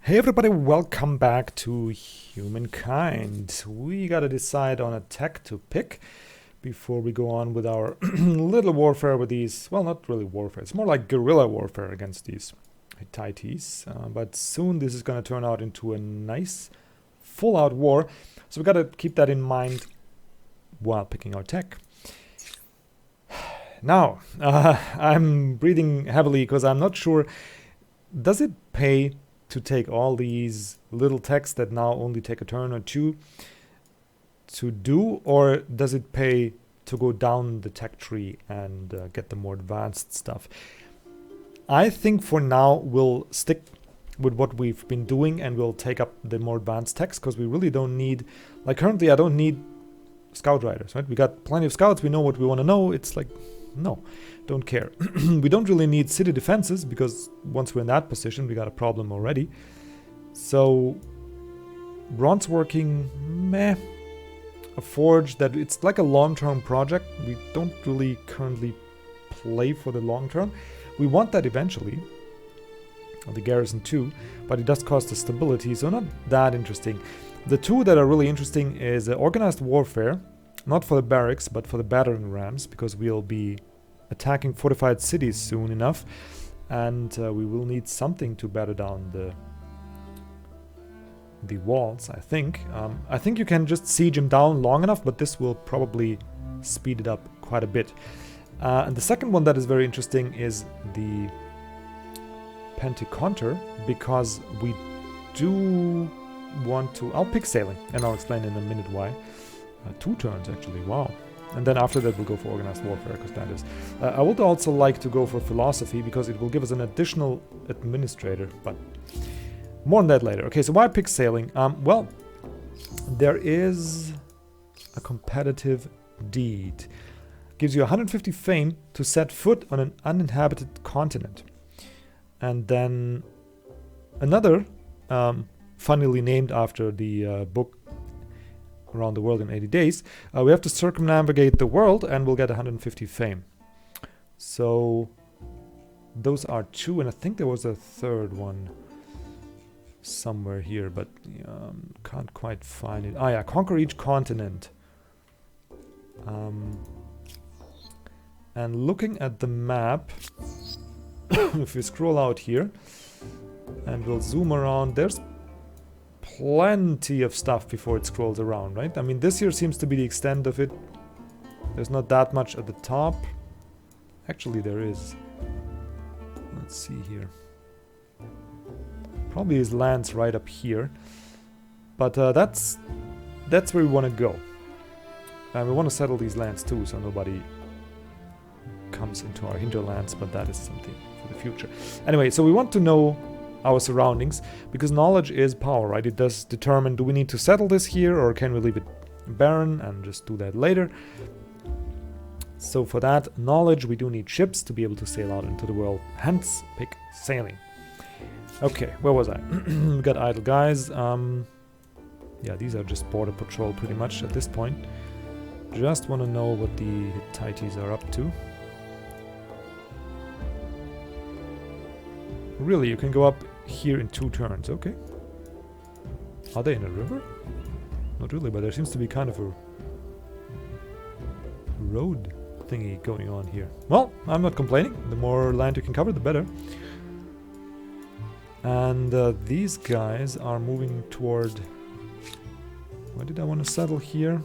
Hey everybody, welcome back to Humankind. We gotta decide on a tech to pick before we go on with our little warfare with these, well, not really warfare, it's more like guerrilla warfare against these Hittites. But soon this is gonna turn out into a nice full-out war, so we gotta keep that in mind while picking our tech. Now, I'm breathing heavily because I'm not sure, does it pay to take all these little techs that now only take a turn or two to do, or does it pay to go down the tech tree and get the more advanced stuff? I think for now we'll stick with what we've been doing and we'll take up the more advanced techs because we really don't need, like currently I don't need scout riders, right? We got plenty of scouts, we know what we want to know. It's like, no, don't care. We don't really need city defenses because once we're in that position, we got a problem already. So, bronze working, meh. A forge that it's like a long-term project. We don't really currently play for the long term. We want that eventually. The garrison too, but it does cost us stability, so not that interesting. The two that are really interesting is organized warfare. Not for the barracks, but for the battering rams, because we'll be attacking fortified cities soon enough, and we will need something to batter down the walls, I think. I think you can just siege them down long enough, but this will probably speed it up quite a bit. And the second one that is very interesting is the Pentaconter, because we do want to... I'll pick sailing, and I'll explain in a minute why. 2 turns actually, wow. And then after that we'll go for organized warfare, because that is... I would also like to go for philosophy, because it will give us an additional administrator, but more on that later. Okay, so why pick sailing? Well, there is a competitive deed. Gives you 150 fame to set foot on an uninhabited continent. And then another, funnily named after the book Around the World in 80 Days, we have to circumnavigate the world and we'll get 150 fame. So those are 2, and I think there was a third one somewhere here, but can't quite find it. Ah yeah, conquer each continent. And looking at the map, if we scroll out here and we'll zoom around, there's plenty of stuff before it scrolls around, right? I mean, this here seems to be the extent of it. There's not that much at the top. Actually, there is. Let's see here. Probably his lands right up here. But that's where we want to go. And we want to settle these lands too, so nobody comes into our hinterlands, but that is something for the future. Anyway, so we want to know our surroundings, because knowledge is power, right? It does determine, do we need to settle this here, or can we leave it barren and just do that later? So for that knowledge, we do need ships to be able to sail out into the world, hence pick sailing. Okay, where was I? We got idle guys. Yeah, these are just border patrol pretty much at this point. Just want to know what the Hittites are up to. Really, you can go up here in 2 turns, okay. Are they in a river? Not really, but there seems to be kind of a road thingy going on here. Well, I'm not complaining. The more land you can cover, the better. And these guys are moving toward... Why did I want to settle here?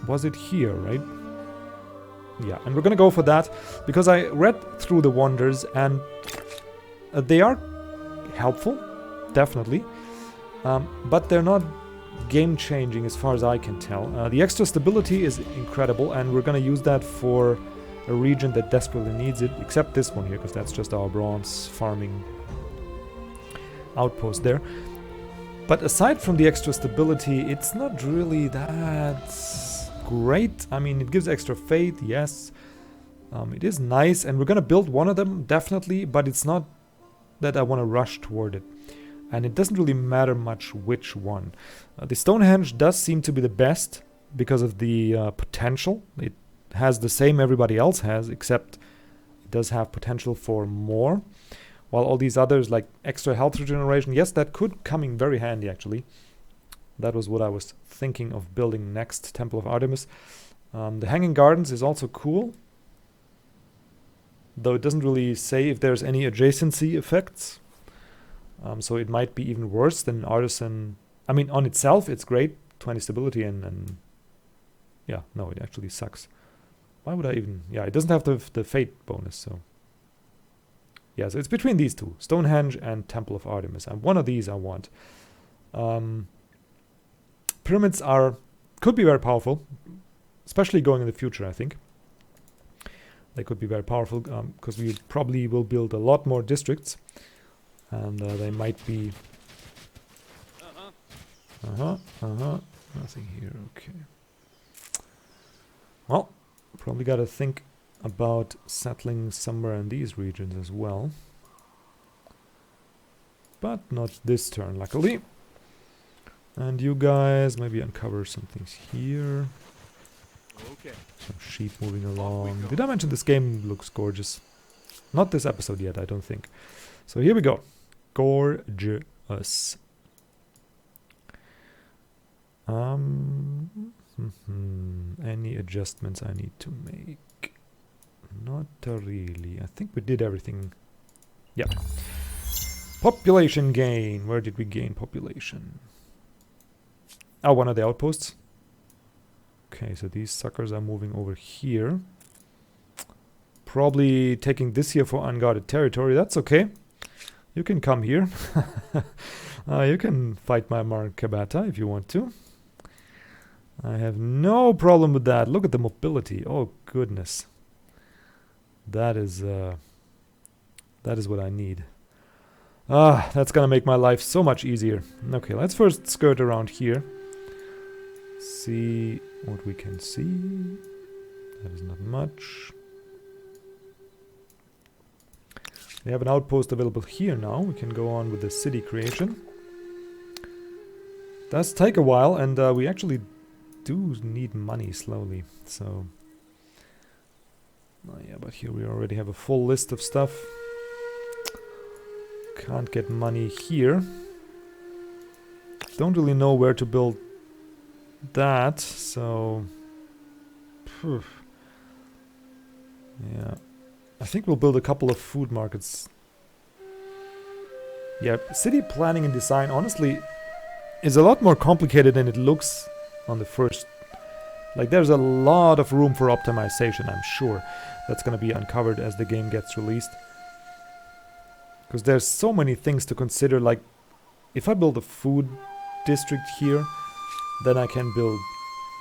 Was it here, right? Yeah, and we're gonna go for that because I read through the wonders and they are helpful, definitely, but they're not game-changing as far as I can tell. The extra stability is incredible, and we're gonna use that for a region that desperately needs it, except this one here, because that's just our bronze farming outpost there. But aside from the extra stability, it's not really that great. I mean, it gives extra faith, yes. It is nice, and we're gonna build one of them, definitely, but it's not that I want to rush toward it. And it doesn't really matter much which one. The Stonehenge does seem to be the best because of the potential. It has the same everybody else has, except it does have potential for more. While all these others, like extra health regeneration, yes, that could come in very handy, actually. That was what I was thinking of building next, Temple of Artemis. The Hanging Gardens is also cool, though it doesn't really say if there's any adjacency effects. So it might be even worse than Artisan. I mean, on itself, it's great, 20 stability, and yeah, no, it actually sucks. Why would I even... Yeah, it doesn't have the fate bonus, so... Yeah, so it's between these two, Stonehenge and Temple of Artemis, and one of these I want. Pyramids could be very powerful, especially going in the future, I think. They could be very powerful, because we probably will build a lot more districts, and they might be... Nothing here, okay. Well, probably gotta think about settling somewhere in these regions as well. But not this turn, luckily. And you guys maybe uncover some things here. Okay. Some sheep moving along. Did I mention this game looks gorgeous? Not this episode yet, I don't think. So here we go. Gorgeous. Any adjustments I need to make? Not really. I think we did everything. Yeah. Population gain. Where did we gain population? Oh, one of the outposts. Okay, so these suckers are moving over here. Probably taking this here for unguarded territory. That's okay. You can come here. You can fight my Markabata if you want to. I have no problem with that. Look at the mobility. Oh, goodness. That is what I need. That's gonna make my life so much easier. Okay, let's first skirt around here. See what we can see. That is not much. We have an outpost available here now. We can go on with the city creation. Does take a while, and we actually do need money slowly, so... Oh yeah, but here we already have a full list of stuff. Can't get money here. Don't really know where to build that, so... Phew. Yeah. I think we'll build a couple of food markets. Yeah, city planning and design, honestly, is a lot more complicated than it looks on the first. Like, there's a lot of room for optimization, I'm sure. That's gonna be uncovered as the game gets released. Because there's so many things to consider, like, if I build a food district here, then I can build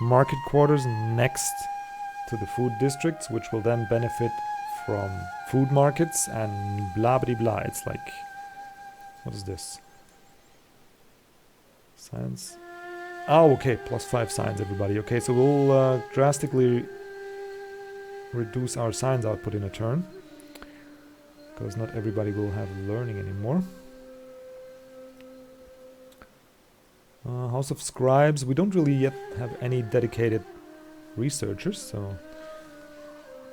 market quarters next to the food districts, which will then benefit from food markets and blah blah blah. It's like, what is this? Science. Oh, okay, +5 science, everybody. Okay, so we'll drastically reduce our science output in a turn, because not everybody will have learning anymore. House of Scribes. We don't really yet have any dedicated researchers, so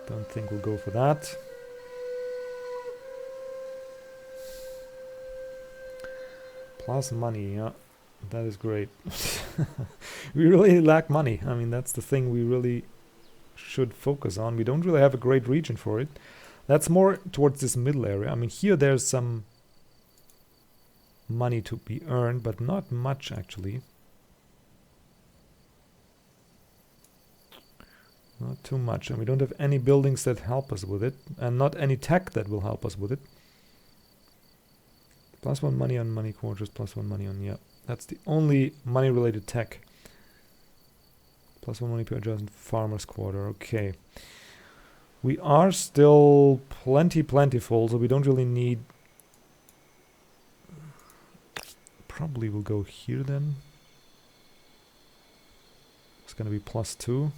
don't think we'll go for that. Plus money, yeah, that is great. We really lack money. I mean, that's the thing we really should focus on. We don't really have a great region for it. That's more towards this middle area. I mean, here there's some money to be earned, but not much actually. Not too much, and we don't have any buildings that help us with it, and not any tech that will help us with it. +1 money on money quarters, +1 money on, yeah. That's the only money related tech. +1 money per adjacent farmer's quarter, okay. We are still plentiful, so we don't really need... Probably will go here then. It's gonna be +2.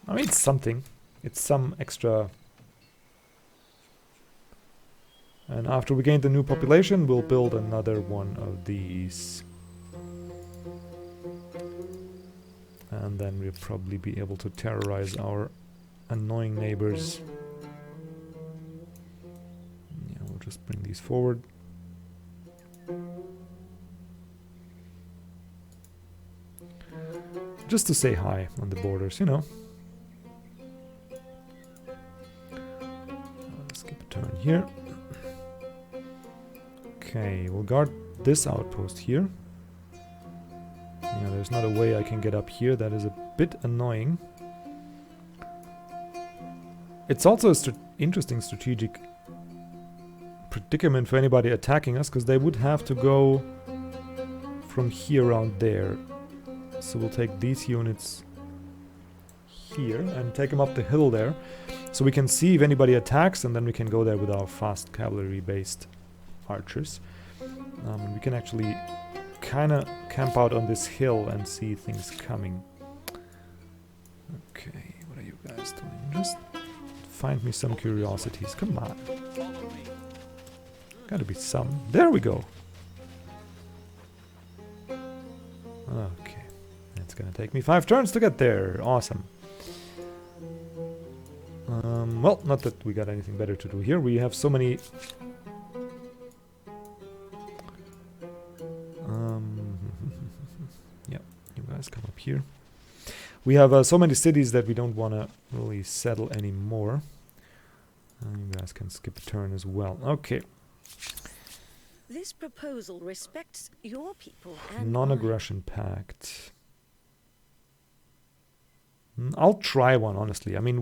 I mean, it's something. It's some extra. And after we gain the new population, we'll build another one of these. And then we'll probably be able to terrorize our annoying neighbors. Yeah, we'll just bring these forward. Just to say hi on the borders, you know. Skip a turn here. Okay, we'll guard this outpost here. Yeah, there's not a way I can get up here. That is a bit annoying. It's also a interesting strategic predicament for anybody attacking us, because they would have to go from here around there. So we'll take these units here and take them up the hill there, so we can see if anybody attacks, and then we can go there with our fast cavalry-based archers. We can actually kind of camp out on this hill and see things coming. Okay, what are you guys doing? Just find me some curiosities. Come on. Gotta be some. There we go. Okay. It's gonna take me 5 turns to get there. Awesome. Well, not that we got anything better to do here. We have so many... yeah, you guys come up here. We have so many cities that we don't want to really settle anymore. You guys can skip a turn as well. Okay. This proposal respects your people and Non-aggression pact. I'll try one, honestly. I mean,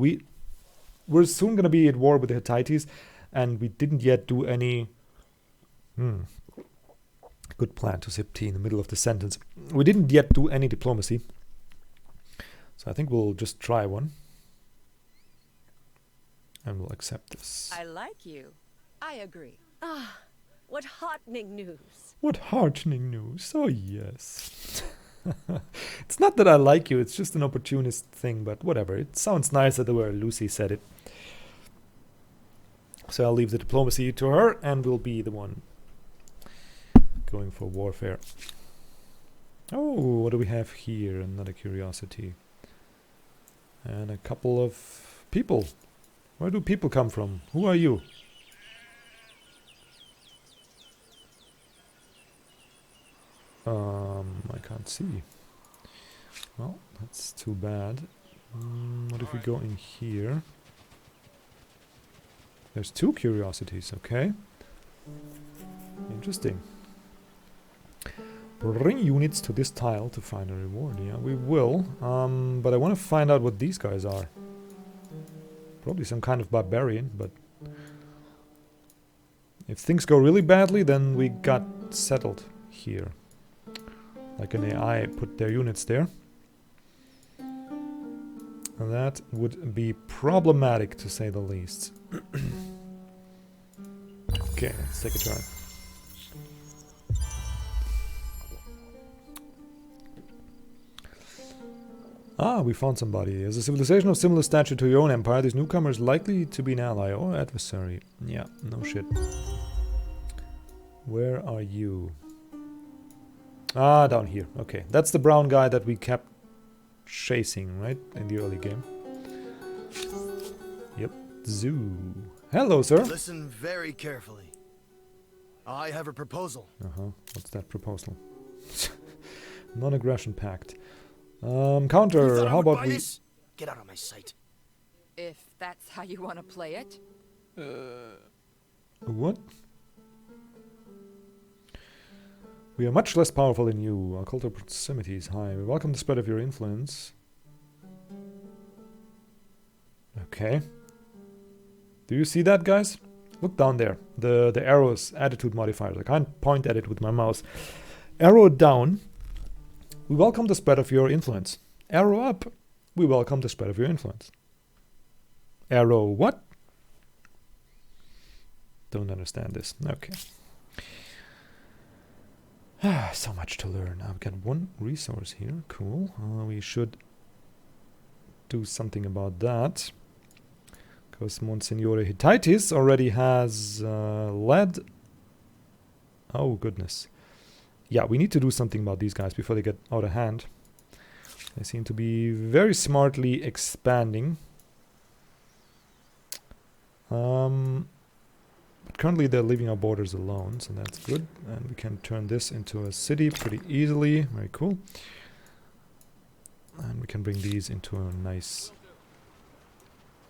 we're soon going to be at war with the Hittites, and we didn't yet do any... Good plan to zip T in the middle of the sentence. We didn't yet do any diplomacy. So I think we'll just try one. And we'll accept this. I like you. I agree. Ah, what heartening news. What heartening news. Oh, yes. It's not that I like you, it's just an opportunist thing, but whatever. It sounds nicer the way Lucy said it. So I'll leave the diplomacy to her, and we'll be the one going for warfare. Oh, what do we have here? Another curiosity. And a couple of people. Where do people come from? Who are you? I can't see. Well, that's too bad. What if we go in here? There's 2 curiosities, okay. Interesting. Bring units to this tile to find a reward. Yeah, we will. But I want to find out what these guys are. Probably some kind of barbarian, but... if things go really badly, then we got settled here. Like an AI put their units there. And that would be problematic, to say the least. Okay, let's take a turn. Ah, we found somebody. As a civilization of similar stature to your own empire, this newcomer is likely to be an ally or adversary. Yeah, no shit. Where are you? Ah, down here. Okay, that's the brown guy that we kept chasing, right? In the early game. Yep. Zoo. Hello, sir. Listen very carefully. I have a proposal. What's that proposal? Non-aggression pact. Counter. How about we... Get out of my sight. If that's how you want to play it. What? We are much less powerful than you. Our cult of proximity is high. We welcome the spread of your influence. Okay. Do you see that, guys? Look down there. The arrows, attitude modifiers. I can't point at it with my mouse. Arrow down. We welcome the spread of your influence. Arrow up. We welcome the spread of your influence. Arrow what? Don't understand this. Okay. So much to learn. I've got 1 resource here. Cool. We should do something about that. Because Monsignore Hittitis already has lead. Oh, goodness. Yeah, we need to do something about these guys before they get out of hand. They seem to be very smartly expanding. But currently they're leaving our borders alone, so that's good. And we can turn this into a city pretty easily. Very cool. And we can bring these into a nice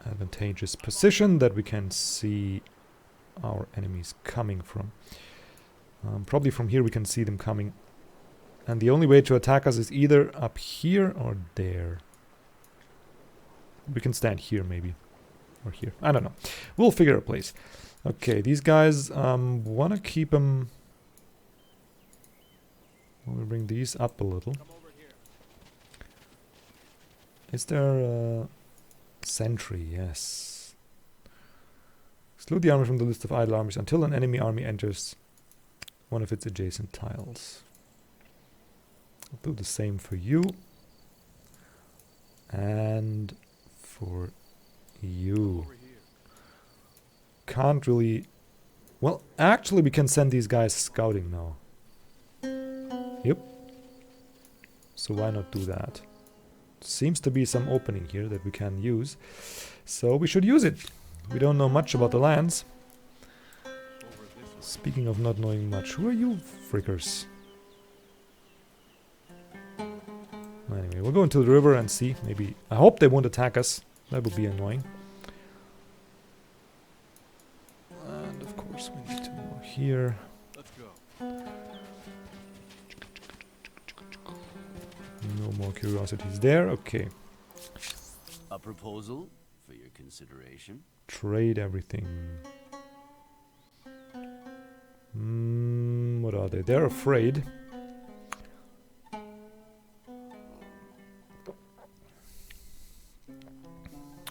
advantageous position that we can see our enemies coming from. Probably from here we can see them coming. And the only way to attack us is either up here or there. We can stand here maybe. Or here. I don't know. We'll figure a place. Okay, these guys want to keep them... We'll bring these up a little. Is there a sentry? Yes. Exclude the army from the list of idle armies until an enemy army enters one of its adjacent tiles. I'll do the same for you. And for you. Can't really... Well, actually we can send these guys scouting now. Yep. So why not do that? Seems to be some opening here that we can use. So we should use it. We don't know much about the lands. Speaking of not knowing much, who are you frickers? Anyway, we'll go into the river and see. Maybe... I hope they won't attack us. That would be annoying. And of course we need to go here. Let's go. No more curiosities there. Okay. A proposal for your consideration. Trade everything. What are they? They're afraid.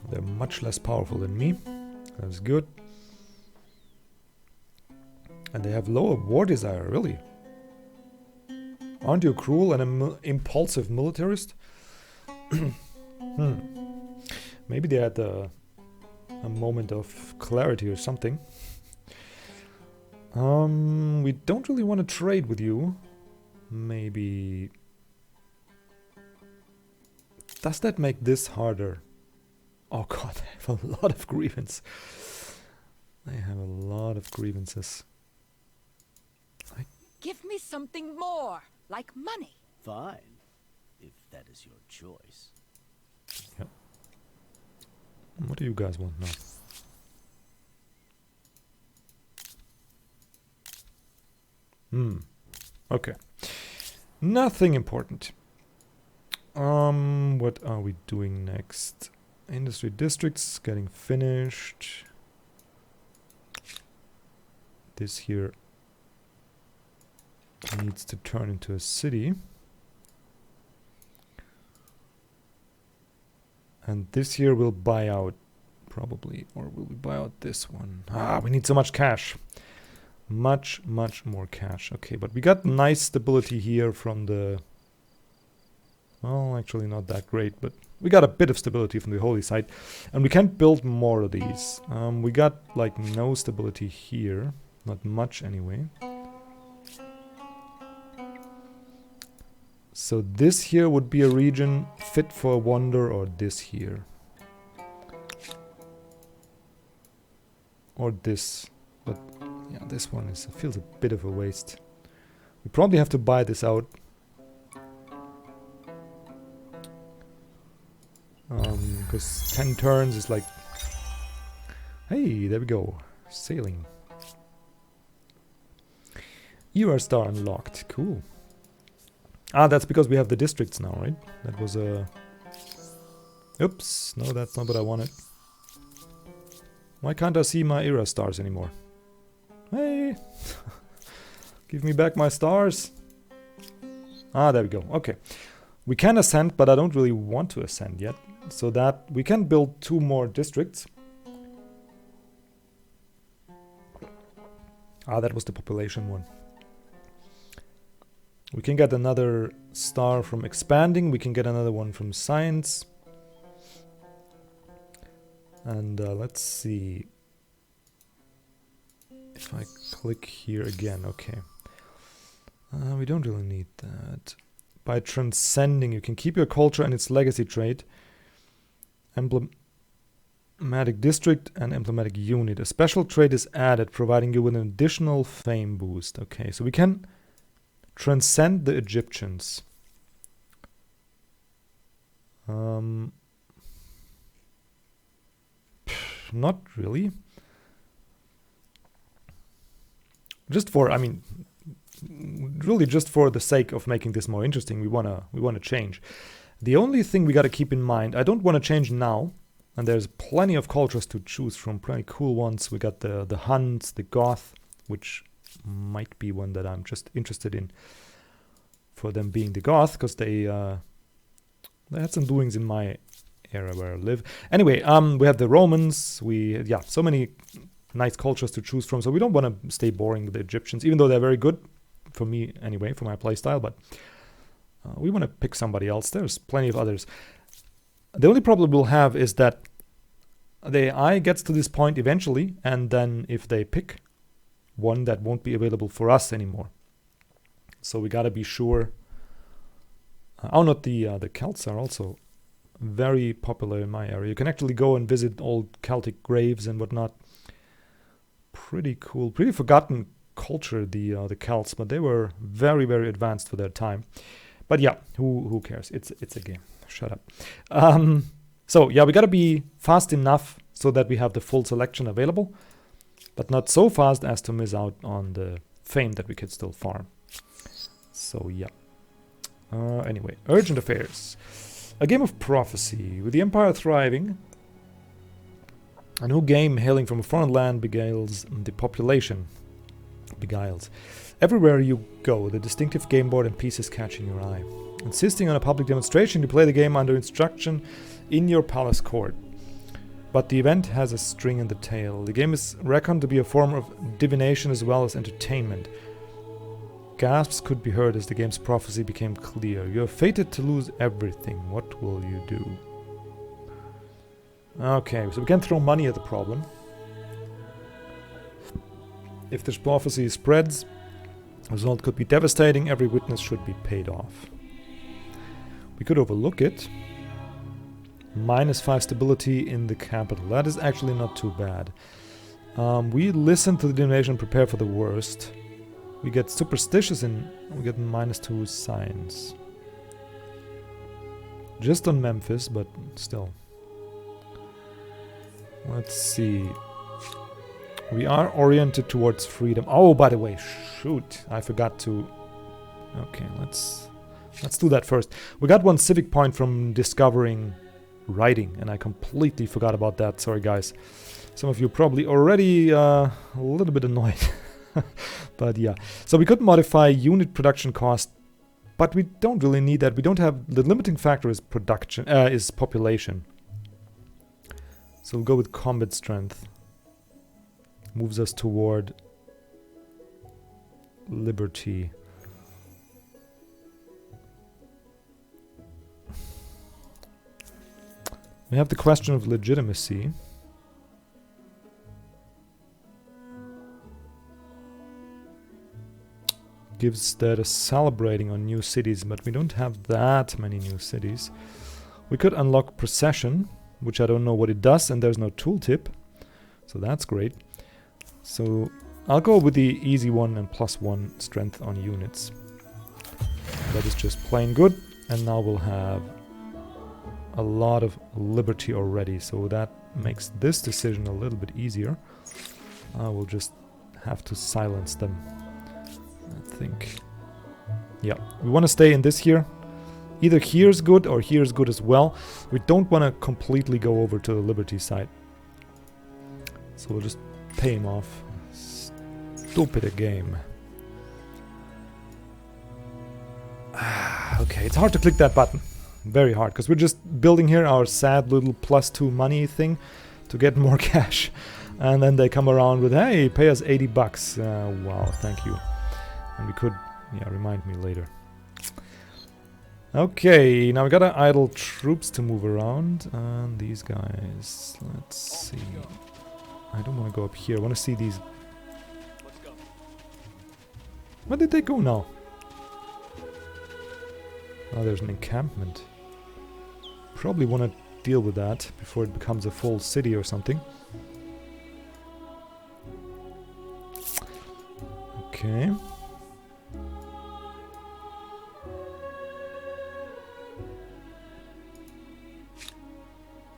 They're much less powerful than me. That's good. And they have lower war desire, really. Aren't you cruel and an impulsive militarist? Maybe they had a moment of clarity or something. We don't really want to trade with you. Maybe... Does that make this harder? Oh god, I have a lot of grievance. I have a lot of grievances. Give me something more, like money. Fine, if that is your choice. Yep. What do you guys want now? Okay. Nothing important. What are we doing next? Industry districts getting finished. This here needs to turn into a city. And this here will buy out, probably. Or will we buy out this one? Ah, we need so much cash. Much more cash. Okay, but we got nice stability here from the... Well, actually not that great, but we got a bit of stability from the holy site. And we can't build more of these. We got like no stability here. Not much anyway. So this here would be a region fit for a wonder, or this here. Or this. But yeah, this one feels a bit of a waste. We probably have to buy this out. Because 10 turns is like... Hey, there we go. Sailing. ER star unlocked. Cool. Ah, that's because we have the districts now, right? That was a... Oops. No, that's not what I wanted. Why can't I see my era stars anymore? Hey! Give me back my stars. Ah, there we go. Okay. We can ascend, but I don't really want to ascend yet. So that we can build 2 more districts. Ah, that was the population one. We can get another star from expanding. We can get another one from science. And let's see. If I click here again, okay. We don't really need that. By transcending, you can keep your culture and its legacy trait. Emblematic district and emblematic unit. A special trait is added, providing you with an additional fame boost. Okay, so we can transcend the Egyptians. Not really. Just for, I mean, really just for the sake of making this more interesting, we wanna change. The only thing we gotta keep in mind, I don't want to change now, and there's plenty of cultures to choose from, pretty cool ones. We got the Huns, the Goth, which might be one that I'm just interested in for them being the Goth, because they had some doings in my area where I live. Anyway, we have the Romans, so many nice cultures to choose from, so we don't want to stay boring with the Egyptians, even though they're very good, for me anyway, for my playstyle, but we want to pick somebody else. There's plenty of others. The only problem we'll have is that the AI gets to this point eventually, and then if they pick one, that won't be available for us anymore. So we gotta be sure. The Celts are also very popular in my area. You can actually go and visit old Celtic graves and whatnot. Pretty cool, pretty forgotten culture, the Celts, but they were very, very advanced for their time. But yeah, who cares? It's a game. Shut up. So yeah, we gotta be fast enough so that we have the full selection available, but not so fast as to miss out on the fame that we could still farm. So yeah. Anyway, urgent affairs. A game of prophecy. With the empire thriving, a new game hailing from a foreign land beguiles the population. Everywhere you go, the distinctive game board and pieces catching your eye. Insisting on a public demonstration, you play the game under instruction in your palace court. But the event has a string in the tail. The game is reckoned to be a form of divination as well as entertainment. Gasps could be heard as the game's prophecy became clear. You are fated to lose everything. What will you do? Okay, so we can throw money at the problem. If this prophecy spreads, the result could be devastating. Every witness should be paid off. We could overlook it. -5 stability in the capital. That is actually not too bad. We listen to the divination and prepare for the worst. We get superstitious and we get -2 science. Just on Memphis, but still. Let's see. We are oriented towards freedom. Oh, by the way, shoot. I forgot to... Okay, let's do that first. We got 1 civic point from discovering writing, and I completely forgot about that. Sorry, guys. Some of you probably already a little bit annoyed. But yeah, so we could modify unit production cost, but we don't really need that. We don't have, the limiting factor is production, is population. So we'll go with combat strength. Moves us toward liberty. We have the question of legitimacy. Gives status celebrating on new cities, but we don't have that many new cities. We could unlock procession, which I don't know what it does, and there's no tooltip, so that's great. So I'll go with the easy one and +1 strength on units. That is just plain good, and now we'll have a lot of liberty already, so that makes this decision a little bit easier. I will just have to silence them. I think. Yeah, we want to stay in this here. Either here's good or here's good as well. We don't want to completely go over to the liberty side. So we'll just pay him off. Stupid a game. Okay, it's hard to click that button. Very hard, because we're just building here our sad little +2 money thing to get more cash. And then they come around with, hey, pay us 80 bucks. Wow, thank you. And we could, yeah, remind me later. Okay, now we gotta idle troops to move around. And these guys, let's see. I don't want to go up here. I want to see these. Where did they go now? Oh, there's an encampment. Probably want to deal with that before it becomes a full city or something. Okay.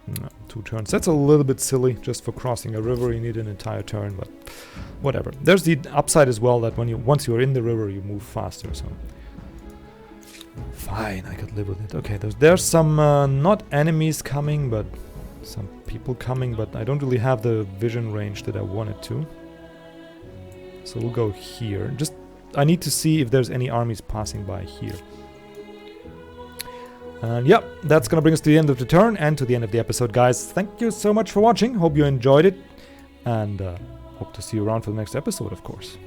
No, 2 turns. That's a little bit silly. Just for crossing a river, you need an entire turn, but whatever. There's the upside as well that once you're in the river, you move faster. So fine, I could live with it. Okay, there's some not enemies coming, but some people coming. But I don't really have the vision range that I wanted to. So we'll go here. Just I need to see if there's any armies passing by here. And yeah, that's gonna bring us to the end of the turn and to the end of the episode, guys. Thank you so much for watching. Hope you enjoyed it, and hope to see you around for the next episode, of course.